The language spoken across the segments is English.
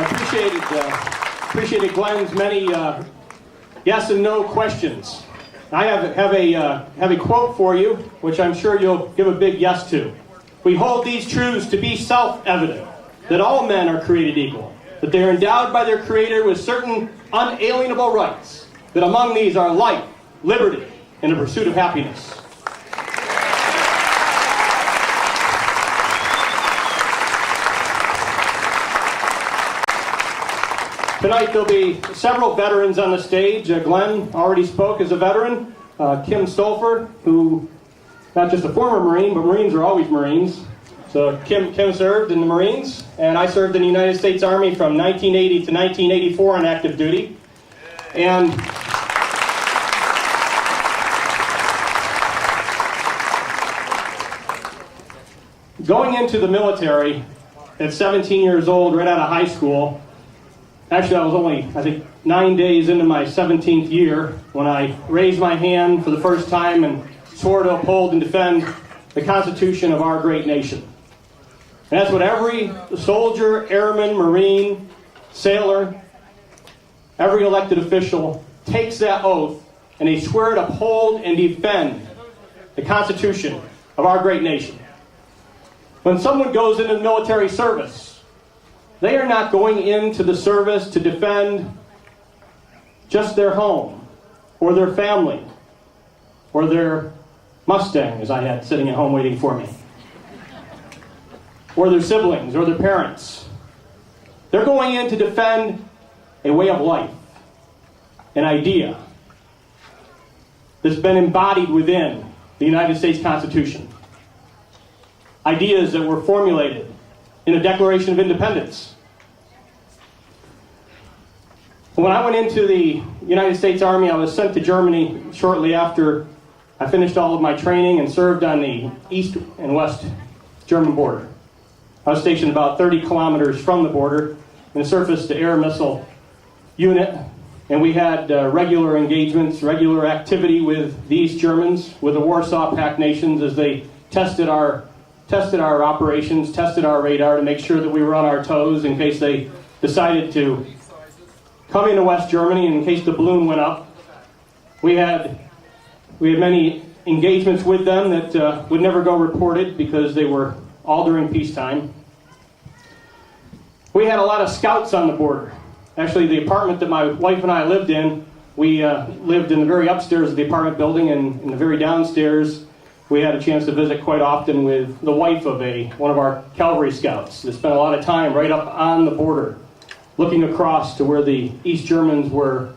I appreciated Glenn's many yes and no questions. I have a quote for you, which I'm sure you'll give a big yes to. We hold these truths to be self-evident, that all men are created equal, that they are endowed by their Creator with certain unalienable rights, that among these are life, liberty, and the pursuit of happiness. Tonight there'll be several veterans on the stage. Glenn already spoke as a veteran. Kim Stolfer, who, not just a former Marine, but Marines are always Marines. So Kim served in the Marines, and I served in the United States Army from 1980 to 1984 on active duty. And going into the military at 17 years old, right out of high school, actually, I was only, I think, 9 days into my 17th year when I raised my hand for the first time and swore to uphold and defend the Constitution of our great nation. And that's what every soldier, airman, Marine, sailor, every elected official takes that oath, and they swear to uphold and defend the Constitution of our great nation. When someone goes into the military service, they are not going into the service to defend just their home, or their family, or their Mustang, as I had sitting at home waiting for me, or their siblings, or their parents. They're going in to defend a way of life, an idea that's been embodied within the United States Constitution. Ideas that were formulated in the Declaration of Independence. When I went into the United States Army, I was sent to Germany shortly after I finished all of my training and served on the east and west German border. I was stationed about 30 kilometers from the border in a surface-to-air missile unit, and we had regular engagements, regular activity with the East Germans, with the Warsaw Pact nations as they tested our operations, tested our radar to make sure that we were on our toes in case they decided to come into West Germany, and in case the balloon went up. We had many engagements with them that would never go reported because they were all during peacetime. We had a lot of scouts on the border. Actually, the apartment that my wife and I lived in, we lived in the very upstairs of the apartment building, and in the very downstairs we had a chance to visit quite often with the wife of one of our cavalry scouts that spent a lot of time right up on the border, looking across to where the East Germans were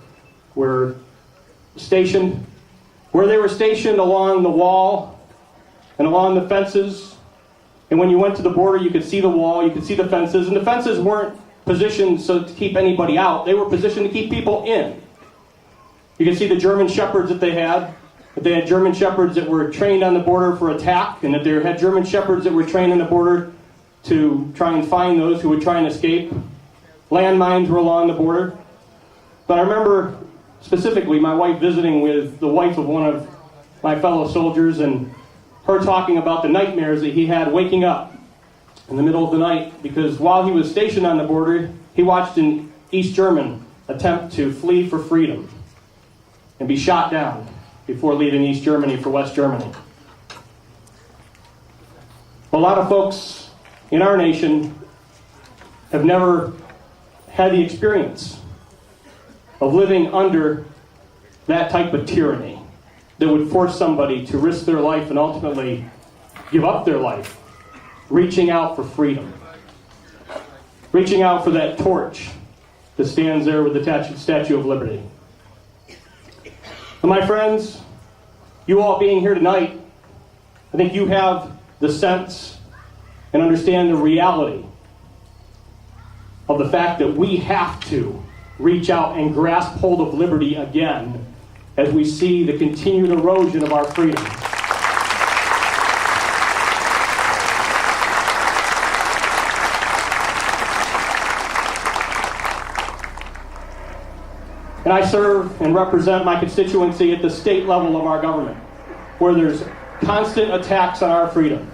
stationed, where they were stationed along the wall and along the fences. And when you went to the border, you could see the wall, you could see the fences, and the fences weren't positioned so to keep anybody out. They were positioned to keep people in. You could see the German shepherds that they had. That they had German shepherds that were trained on the border for attack, and that they had German shepherds that were trained on the border to try and find those who would try and escape. Landmines were along the border. But I remember specifically my wife visiting with the wife of one of my fellow soldiers, and her talking about the nightmares that he had waking up in the middle of the night, because while he was stationed on the border, he watched an East German attempt to flee for freedom and be shot down before leaving East Germany for West Germany. A lot of folks in our nation have never had the experience of living under that type of tyranny that would force somebody to risk their life and ultimately give up their life, reaching out for freedom, reaching out for that torch that stands there with the Statue of Liberty. And my friends, you all being here tonight, I think you have the sense and understand the reality of the fact that we have to reach out and grasp hold of liberty again as we see the continued erosion of our freedom. And I serve and represent my constituency at the state level of our government, where there's constant attacks on our freedom.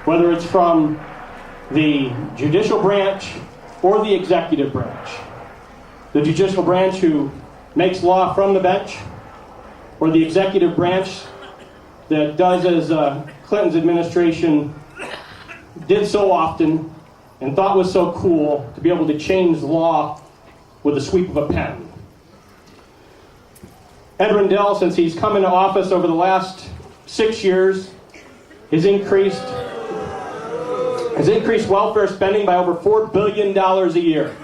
Whether it's from the judicial branch, or the executive branch? The judicial branch who makes law from the bench, or the executive branch that does as Clinton's administration did so often and thought was so cool, to be able to change the law with a sweep of a pen? Ed Rendell, since he's come into office over the last 6 years, has increased welfare spending by over $4 billion a year.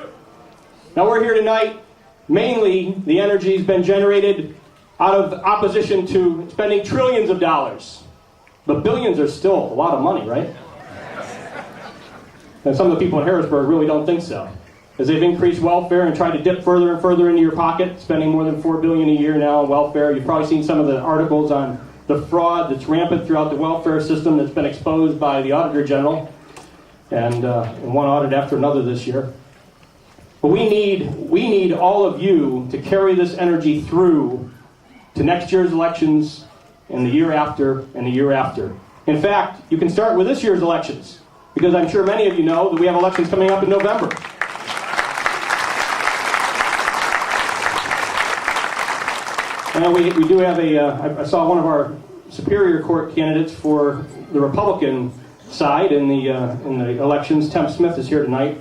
Now we're here tonight, mainly the energy has been generated out of opposition to spending trillions of dollars. But billions are still a lot of money, right? And some of the people in Harrisburg really don't think so. As they've increased welfare and tried to dip further and further into your pocket, spending more than $4 billion a year now on welfare. You've probably seen some of the articles on the fraud that's rampant throughout the welfare system that's been exposed by the Auditor General, and one audit after another this year. But we need all of you to carry this energy through to next year's elections and the year after and the year after. In fact, you can start with this year's elections, because I'm sure many of you know that we have elections coming up in November. And we do have I saw one of our Superior Court candidates for the Republican side in the elections. Temp Smith is here tonight.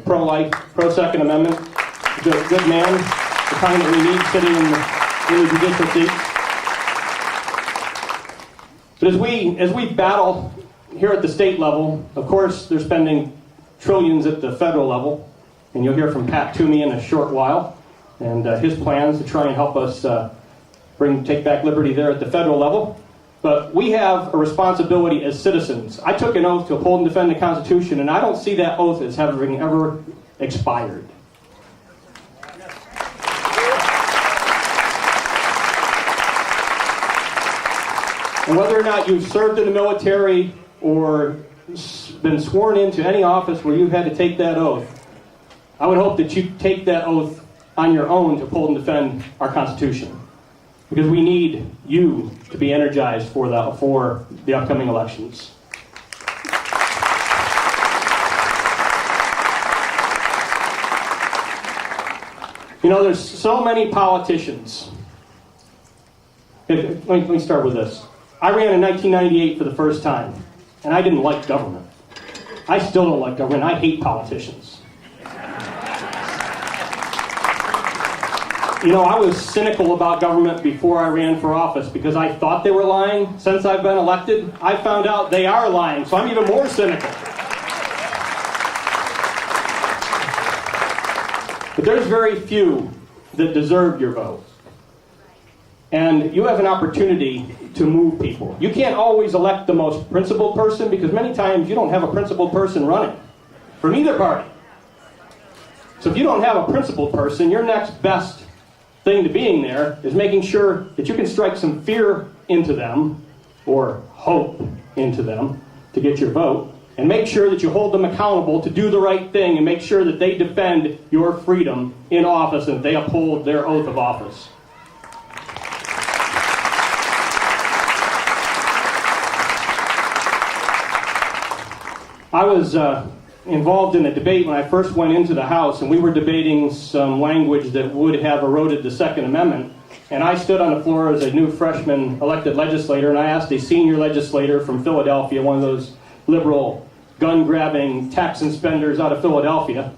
Pro-life, pro-Second Amendment. Good man, the kind that we need sitting in the judicial seat. But as we battle here at the state level, of course, they're spending trillions at the federal level, and you'll hear from Pat Toomey in a short while, and his plans to try and help us take back liberty there at the federal level. But we have a responsibility as citizens. I took an oath to uphold and defend the Constitution, and I don't see that oath as having ever expired. And whether or not you've served in the military or been sworn into any office where you've had to take that oath, I would hope that you take that oath on your own to uphold and defend our Constitution. Because we need you to be energized for the upcoming elections. You know, there's so many politicians. Let me start with this. I ran in 1998 for the first time, and I didn't like government. I still don't like government. I hate politicians. You know, I was cynical about government before I ran for office because I thought they were lying. Since I've been elected, I found out they are lying, so I'm even more cynical. But there's very few that deserve your vote. And you have an opportunity to move people. You can't always elect the most principled person, because many times you don't have a principled person running from either party. So if you don't have a principled person, your next best thing to being there is making sure that you can strike some fear into them, or hope into them, to get your vote, and make sure that you hold them accountable to do the right thing, and make sure that they defend your freedom in office and they uphold their oath of office. I was involved in a debate when I first went into the House, and we were debating some language that would have eroded the Second Amendment. And I stood on the floor as a new freshman elected legislator, and I asked a senior legislator from Philadelphia, one of those liberal, gun-grabbing tax and spenders out of Philadelphia.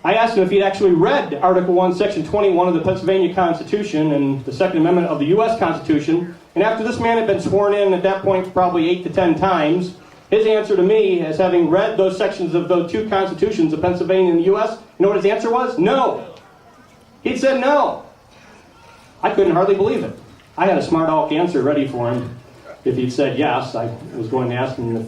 I asked him if he'd actually read Article 1, Section 21 of the Pennsylvania Constitution and the Second Amendment of the U.S. Constitution. And after this man had been sworn in at that point probably 8 to 10 times, his answer to me, as having read those sections of those two constitutions of Pennsylvania and the U.S., you know what his answer was? No. He'd said no. I couldn't hardly believe it. I had a smart aleck answer ready for him. If he'd said yes, I was going to ask him if,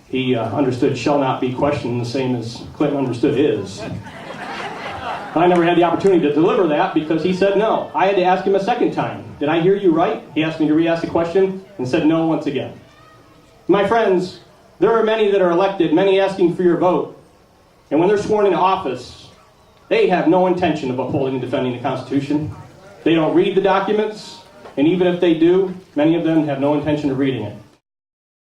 he understood shall not be questioned the same as Clinton understood is. I never had the opportunity to deliver that because he said no. I had to ask him a second time. Did I hear you right? He asked me to re-ask the question and said no once again. My friends, there are many that are elected, many asking for your vote. And when they're sworn into office, they have no intention of upholding and defending the Constitution. They don't read the documents, and even if they do, many of them have no intention of reading it.